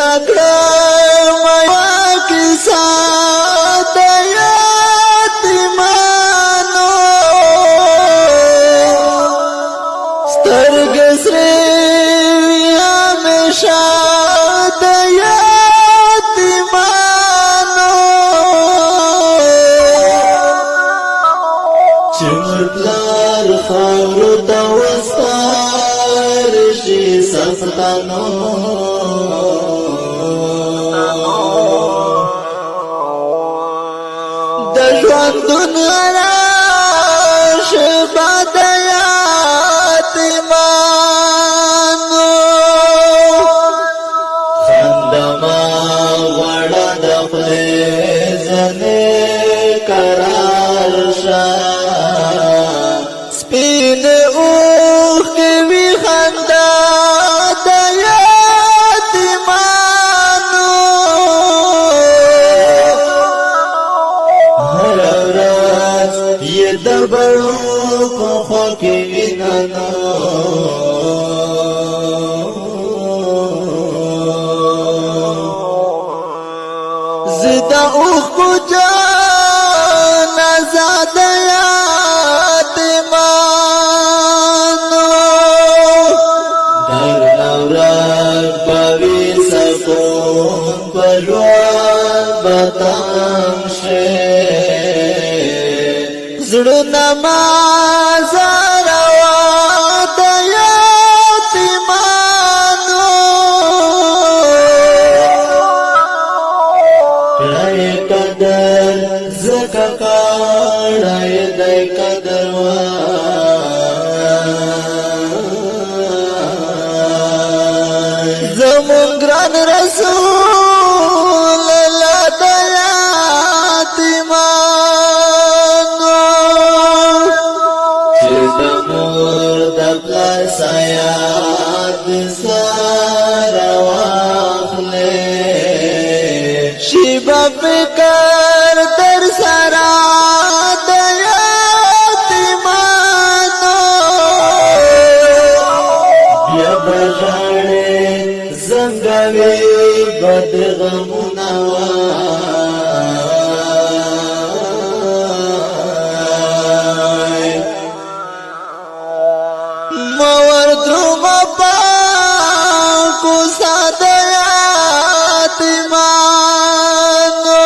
زکړه ما کیسه د یتیمانو سترګې سرې همیشه د یتیمانو چې مطلر خاورو ته وسپارل شي سلطانو د ژوندون شپه د یتیمانو خندما غواړه د خولې ځنې قرار شه سپین اوښکې وي خندا د یتیمانو هره ورځ یې د بړو په خوا کې ویننه زه د اوښکو جنازه د یتیمانو درنه ورځ به وي سکون په ژوند به تم شي زړونه مه زاروه د یتیمانو کړه یې قدر ځکه کړه یې دی قدر زمون ګران رسول الله د یتیمانو چې د مور د پلار سایه د سره واخلې شي به فکر در سره د یتیمانو بیا به ژاړې زنګوي بد غمونه مور درومه پاکو ساده یتیمانو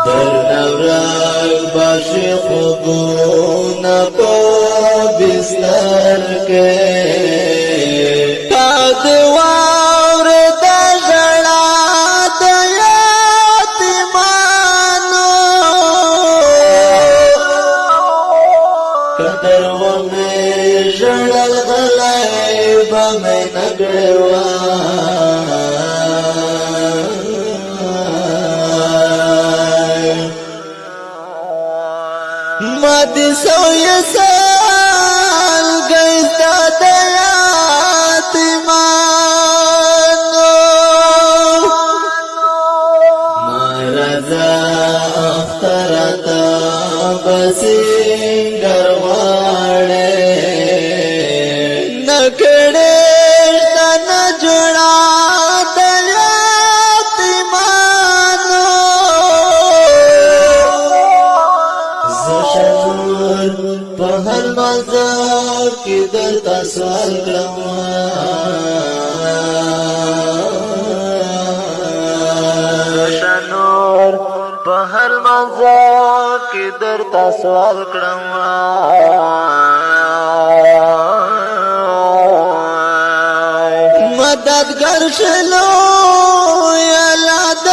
درنه ورځ به شي خوبونه په بستر کې تا د واورې د ژړا د یتیمانو قدر ومې ژړل غلی به مې نه ګریوان ما دې سوې سالګۍ ستا د یتیمانو ما راځه اختره ته به سینګر غواړې نه کړې شته نه جوړه د یتیمانو زه شنور په هر مزار کې درته سوال کړم شنور په هر مزار کې درته سوال کړم مددګار شلو یا الله د